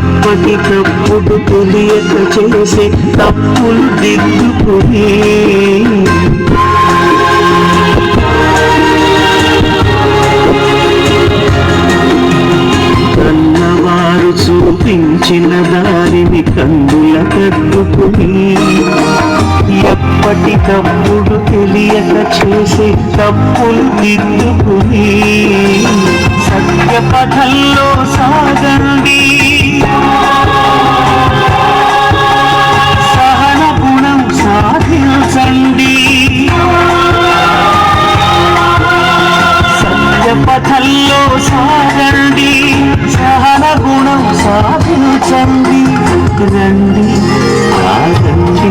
ఎప్పటికప్పుడు తెలియక చేసే తప్పులు దిద్దుకుని కన్నవారు చూపించిన దారిని కందుల కద్దుకుని ఎప్పటికప్పుడు తెలియక చేసే తప్పులు దిద్దుకుని సత్య పథంలో సాగండి, సహన గుణం సాధించండి. సత్య పథంలో సాగండి, సహన గుణం సాధించండి. రండి రాగండి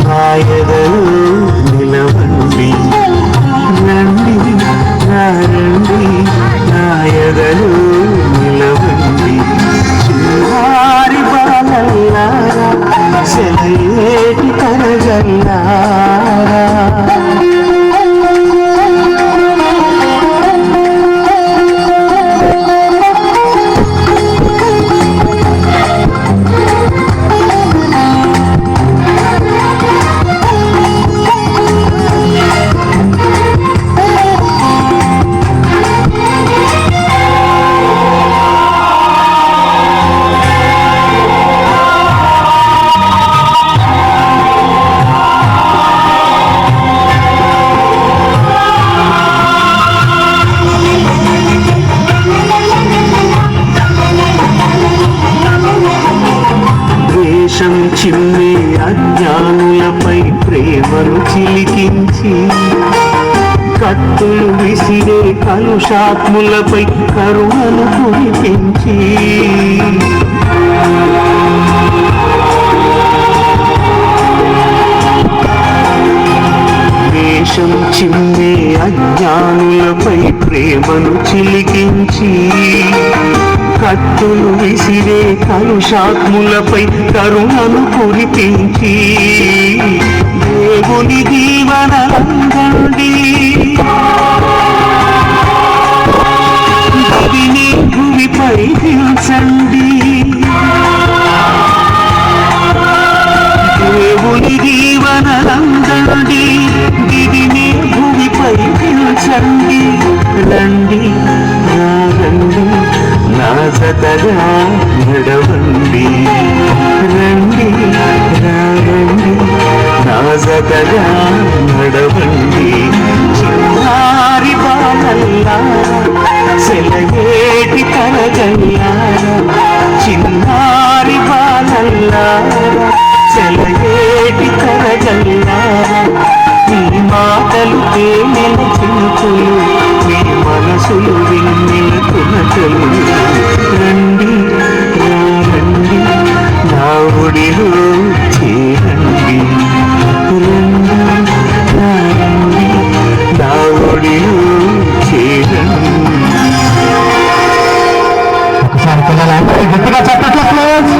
నాయదలు నిలవండి, రండి రండి నాయదలు నిలవండి. కలుషాత్ములపై కరుణను కురిపించి వేషం చిమ్మే అజ్ఞానులపై ప్రేమను చిలికించి కత్తులు విసిరే కలుషాత్ములపై కరుణను కురిపించి దేవుని దీవెనలందండి భూమిని భూమిపై దించండి దేవుని దీవెనలందండి దివిని భూమిపై దించండి రండి రండి నా జతగా నడవండి రండి రండి నా జతగా నడవండి చిన్నారి బాలల్లా సెలయేటి కరగల్లా చిన్నారి బాలల్లా సెలయేటి కరగల్లా మీ మాటలు తేనెల చినుకులు మీ మనసులు వెన్నెల తునకలు రండి రండి నా ఒడిలో చేరండి రండి రండి నా ఒడిలో చేరండి. ఒకసారి పిల్లలందరూ గట్టిగా చెప్పట్లేదు.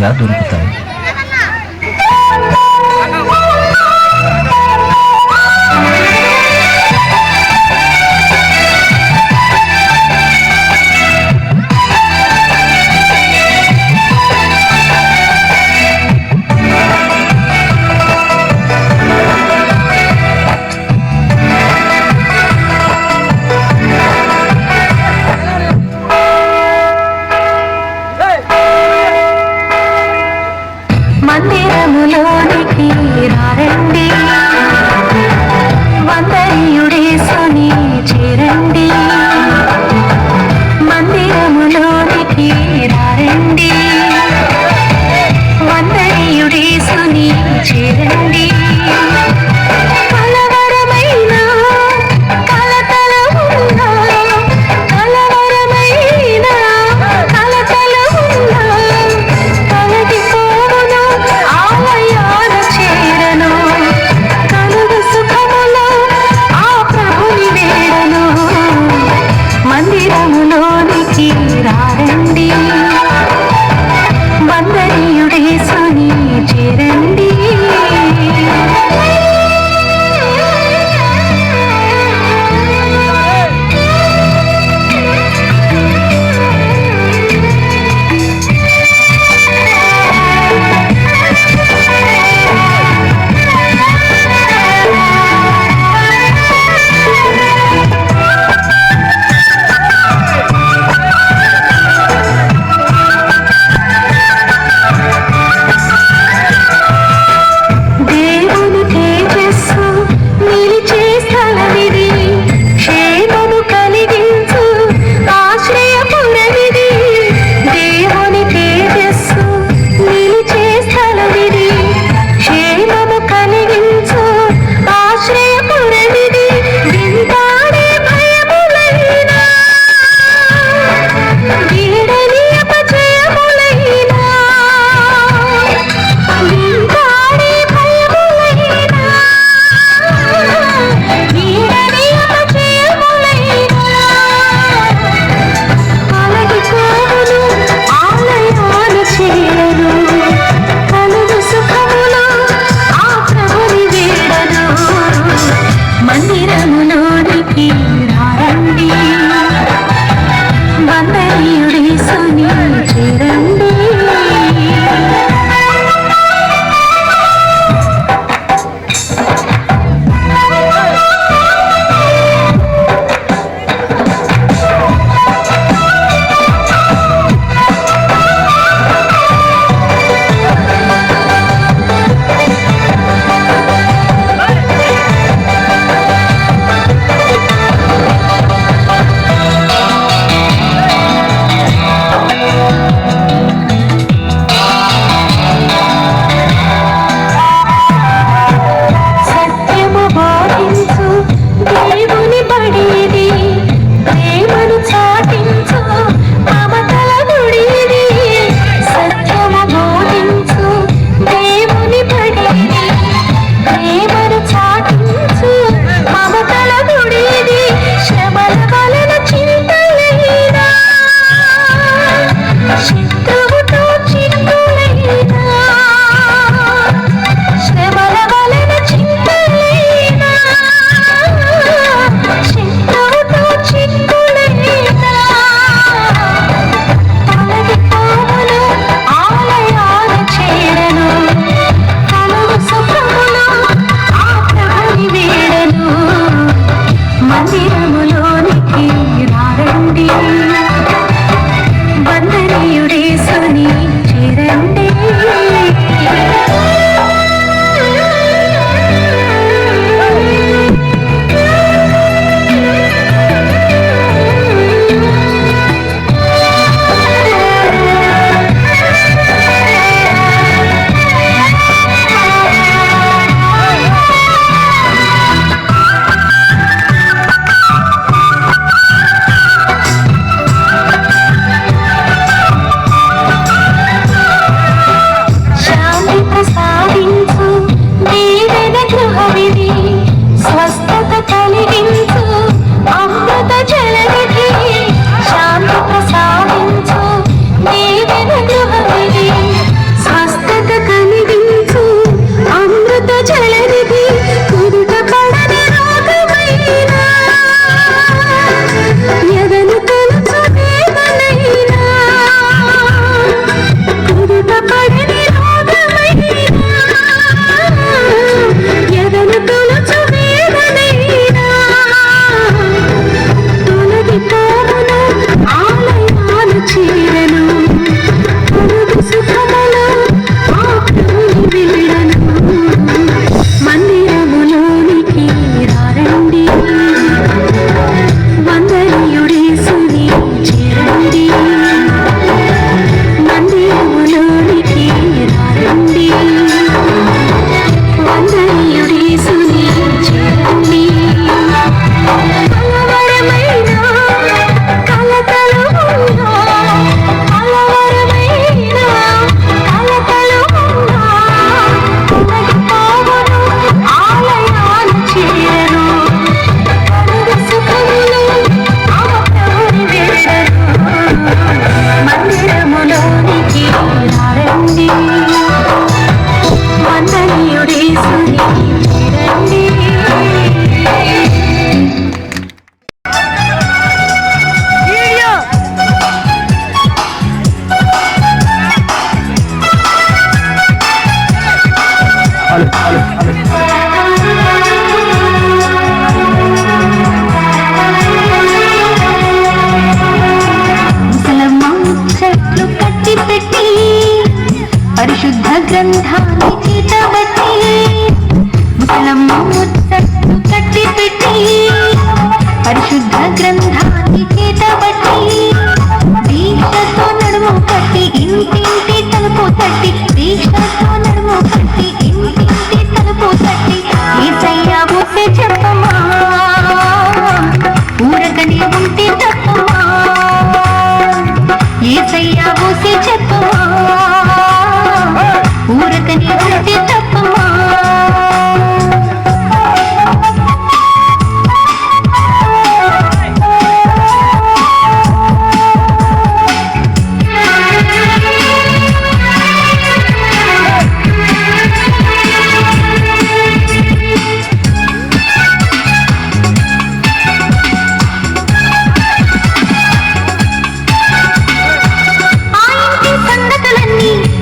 ఈజీగా దొరుకుతాయి. చెప్పమా ఊరకనే ఉంటే తప్పమా యేసయ్యా ఊసే చెప్పమా ఊరకనే ఉంటే తప్పమా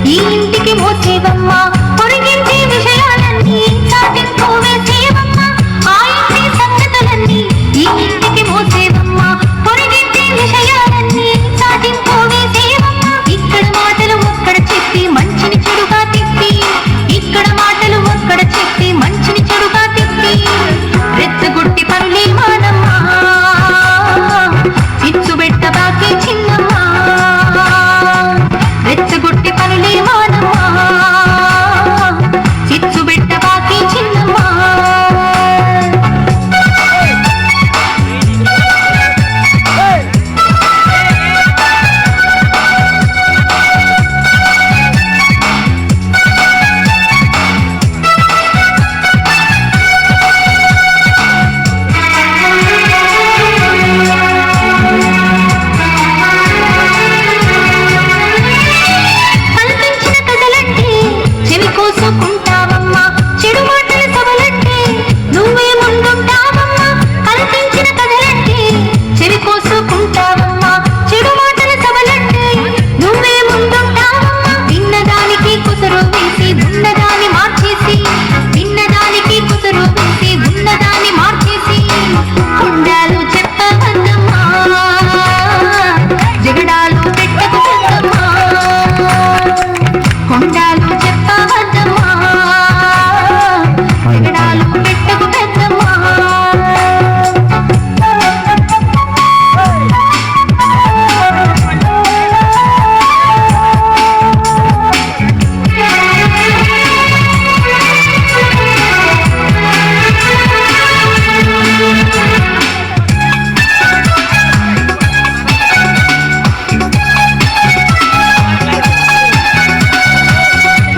ఈ ఇంటికి మోసేవమ్మా పొరిగించే విషయాలన్నీ చాటింపువేసేవమ్మా ఆ ఇంటి సంగతులన్నీ ఈ ఇంటికి మోసేవమ్మా పొరిగించే విషయాలన్నీ చాటింపువేసేవమ్మా ఇక్కడ మాటలు ఒక్కడ చెప్పి మంచిని చెడుగా తిప్పి ఇక్కడ మాటలు ఒక్కడ చెప్పి మంచిని చెడుగా తిప్పి రెచ్చగొట్టి పనులే మానమ్మా చిచ్చు పెట్ట బాకే చిన్నమ్మా రెచ్చగొట్టి పనులే మానమ్మా చిచ్చు పెట్ట బాకీ చిన్నమ్మా కోసుకుంటావమ్మా చెడు మాటల సభలంటే నువ్వే ముందుంటావమ్మా కల్పించిన కథలంటే చెవి కోసుకుంటావమ్మా చెడు మాటల సభలంటే నువ్వే ముందుంటావమ్మా విన్నదానికి కుసరు వేసి ఉన్నదాన్ని మార్చేసి విన్నదానికి కుసరు వేసి ఉన్నదాన్ని మార్చేసి కొండాలు చెప్పవద్దమ్మా జగడాలు పెట్టకు పెద్దమ్మా కొండాలు చెప్పవద్దమ్మా జగడాలు పెట్టకు పెద్దమ్మా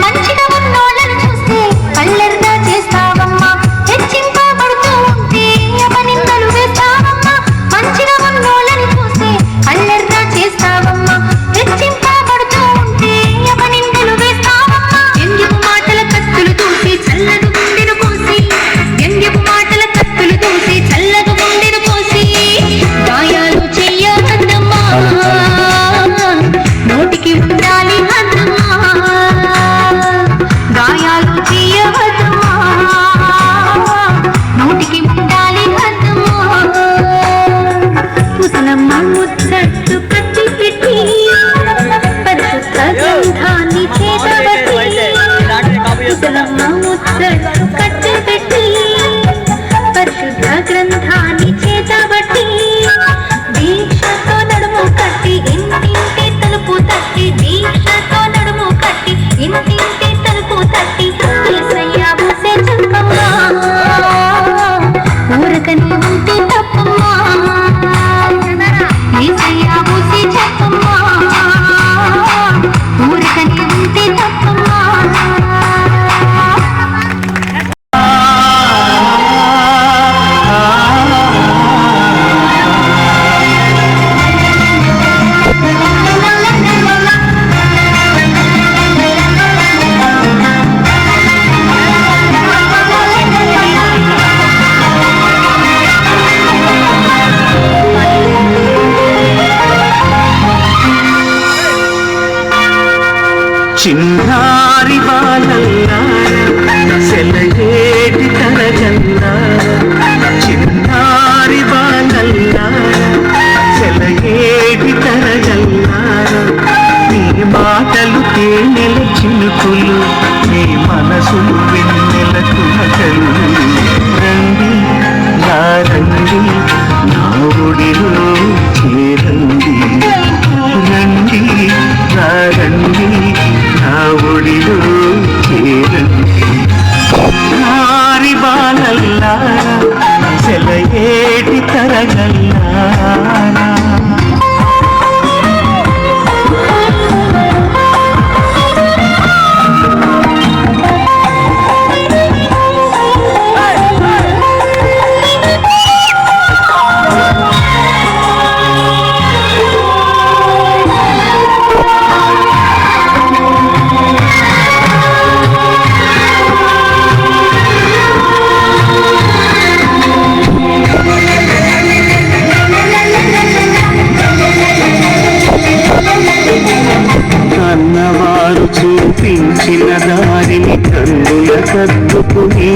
మంచిగా ఉన్నోళ్ళను చూస్తే కళ్ళెర్ర చేస్తావమ్మా హెచ్చింపబడుతూ ఉంటే అపనిందలు వేస్తావమ్మా మంచిగా ఉన్నోళ్ళని చూస్తే కళ్ళెర్ర చేస్తావమ్మా హెచ్చింపబడుతూ ఉంటే అపనిందలు వేస్తావమ్మా ఎంగిపు మాటల కత్తులు దూసి చల్లదు గుండెను కోసి ఎంగిపు మాటల కత్తులు దూసి చల్లదు గుండెను కోసి గాయాలు చెయ్యవద్దమ్మా నోటికి ఉండాలి అద్దమ్మా గాయాలు చేయవద్దమ్మా నోటికి ఉండాలి అద్దమ్మా ముసలమ్మ ముచ్చట్టు కత్తి పెట్టి పరిశుద్ధ గ్రంథాన్ని చేతబట్టి ముసలమ్మ ముచ్చట్టు కత్తి పెట్టి పరిశుద్ధ గ్రంథాన్ని చేతబట్టి దీక్షతో నడుము కట్టి ఇంటింటి తలుపు తట్టి దీక్షతో నడుము కట్టి ఇంటింటి తలుపు తట్టి యేసయ్యా ఊసే చెప్పమ్మా ఊరకనే ఉంటే తప్పమ్మా యేసయ్యా ఊసే చెప్పమ్మా ఊరకనే ఉంటే తప్పమ్మా చిన్నారి బాలల్లారా సెలయేటి తరగల్లారా చిన్నారి బాలల్లారా సెలయేటి తరగల్లారా మీ మాటలు తేనెల చినుకులు మీ మనసులు వెన్నెల తునకలు రండి నా రండి నా ఒడిలో చేరండి రండి నా రండి నా ఒడిలో తరగల్లారా కన్నవారు చూపించిన దారిని కన్నుల కద్దుకుని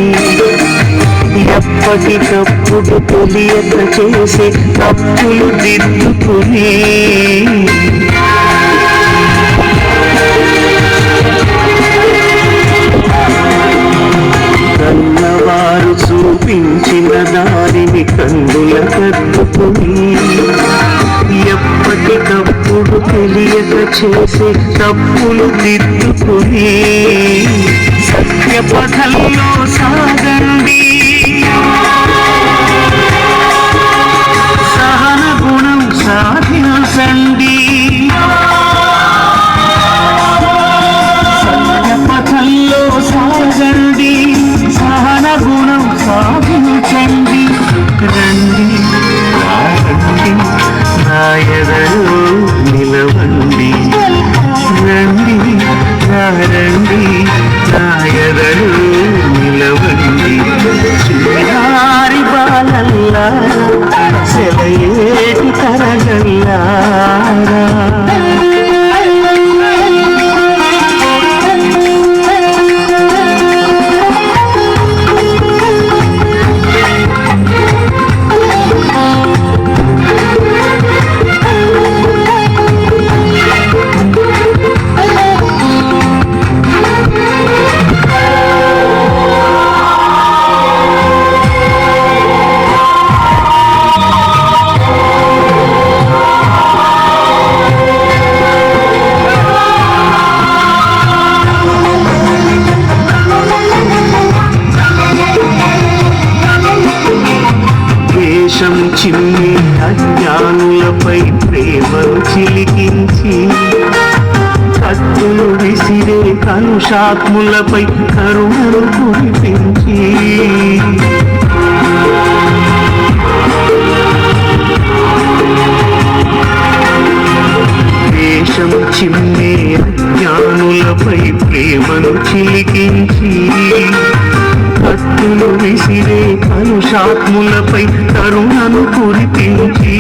ఎప్పటికప్పుడు తెలియక చేసే తప్పులు దిద్దుకుని కన్నవారు చూపించిన దారిని కన్నుల కద్దుకుని ఎప్పటికప్పుడు తెలియక చేసే తప్పులు దిద్దుకుని సత్యపథంలో సాగండి సహన గుణం సాధించండి సత్యపథంలో సాగండి సహన గుణం సాధించండి రండి రండి నా ఎదలో నిలవండి రండి రండి నా ఎదలో నిలవండి చిన్నారి బాలల్లా సెలయేటి తరగల్లారా దేశం చిన్ని అజ్ఞానులపై ప్రేమను చిలికించి కత్తులు విసిరే కనుషాత్ములపై కరుణను కురిపించి దేశం చిన్నే అజ్ఞానులపై ప్రేమను చిలికించి కత్తులు విసిరే కనుషాత్ములపై కరుణను కురిపించి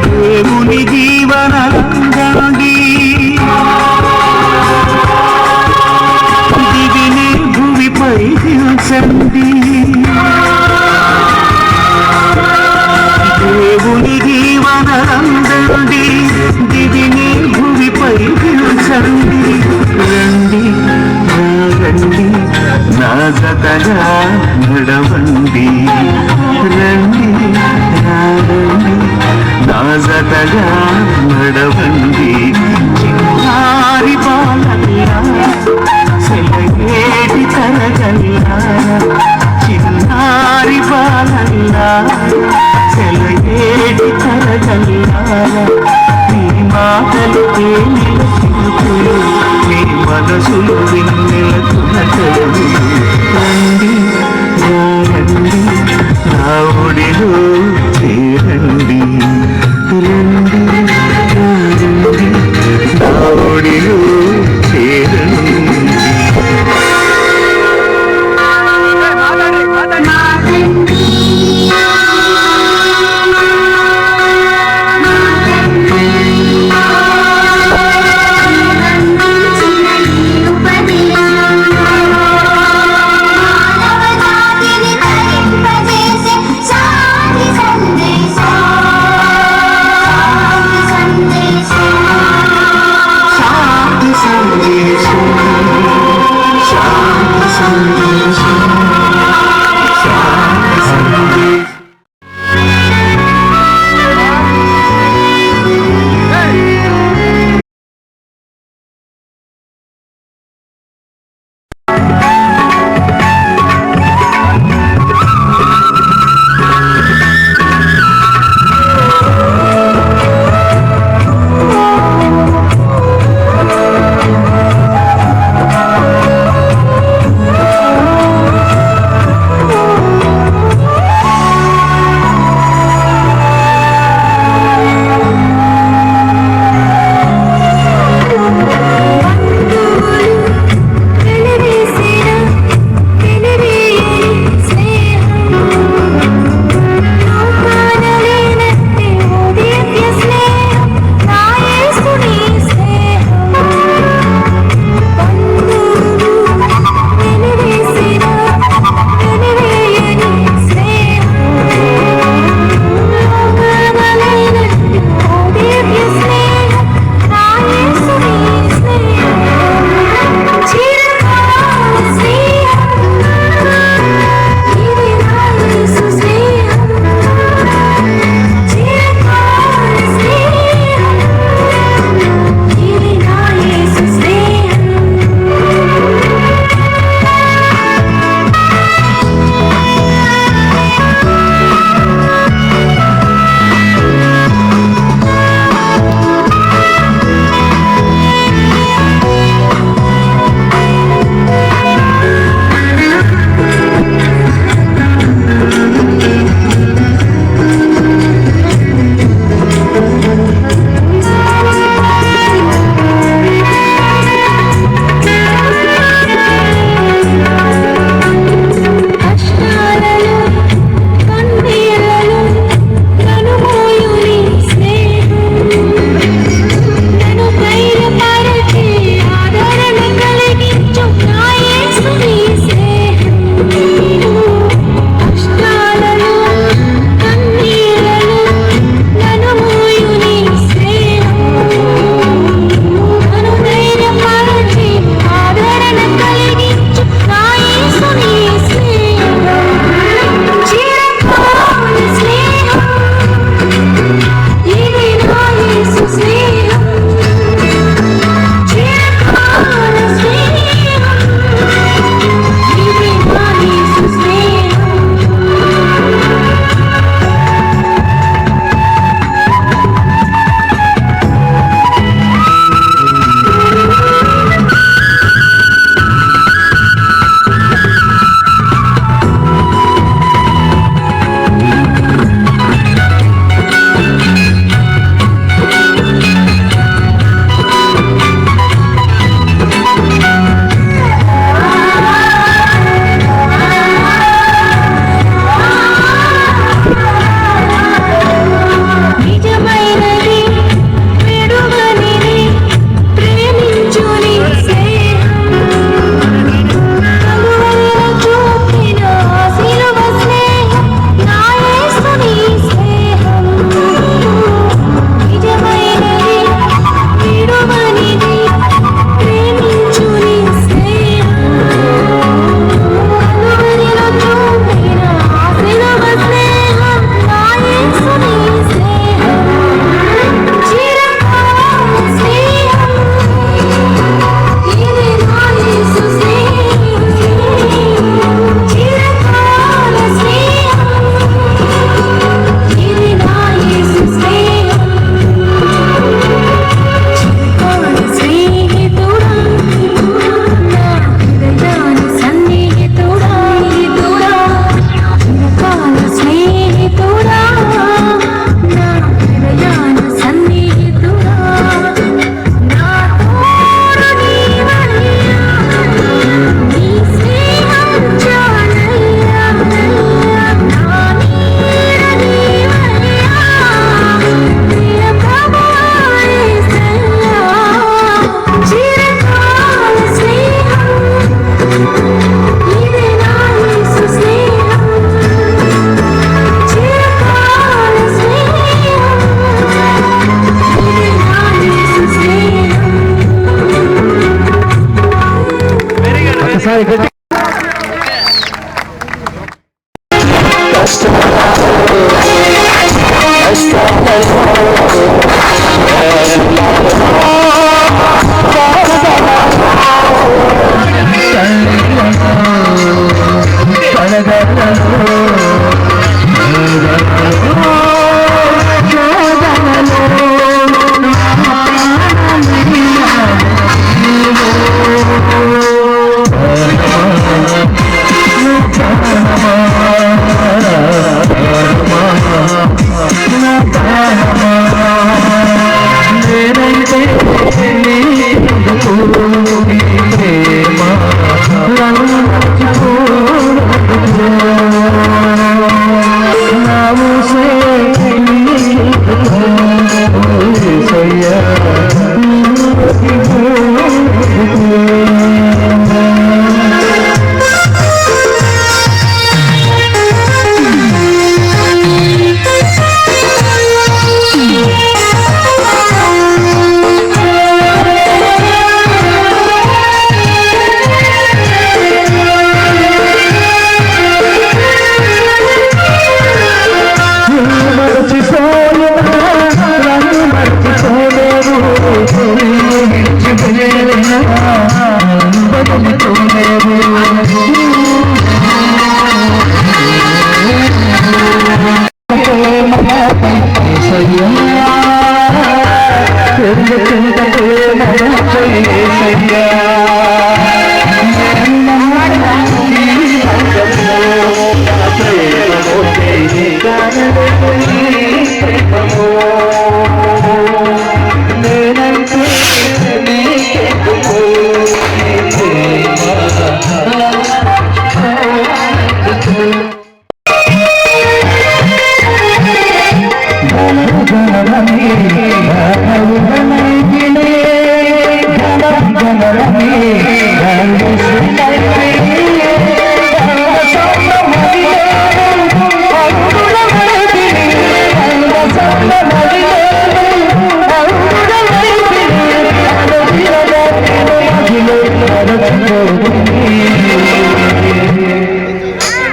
దేవుని జీవనందండి దివిని భువిపై దించండి దేవుని జీవనందండి దివిని భువిపై దించండి రండి రండి నా జతగా నడవండి రండి రండి నా జతగా నడవండి చిన్నారి బాలల్లా సెలయేటి తరగల్లారా చిన్నారి బాలల్లా సెలయేటి తరగల్లారా నీ మాటలు తేలిన చినుకులు నీ మనసులు వెన్నెల తునకలు రండి రండి నా ఒడిలో చేరండి రండి రండి నా ఒడిలో చేరండి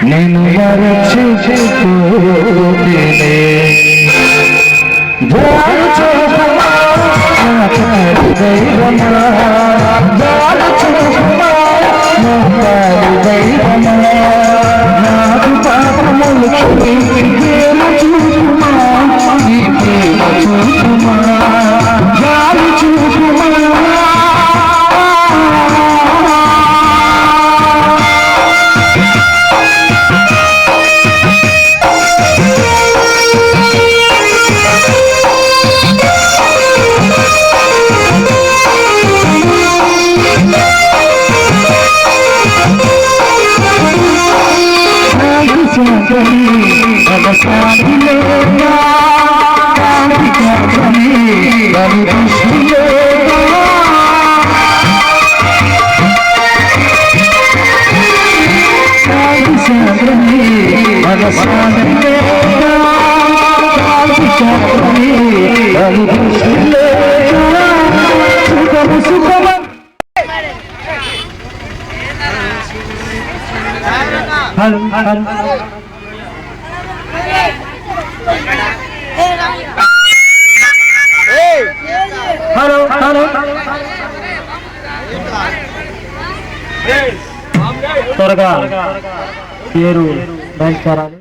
నేను మరచిపోతేనే జాడు చూపుమా నా కాలి దైవమా జాడు చూపుమా నా కాలి దైవమా నాకు పాపములు ప్రేమ చూపుమా ఈ ప్రేమ చూపుమా జాడు చూపుమా హలో హలో త్వరగా పేరు బయలుదేరాలి.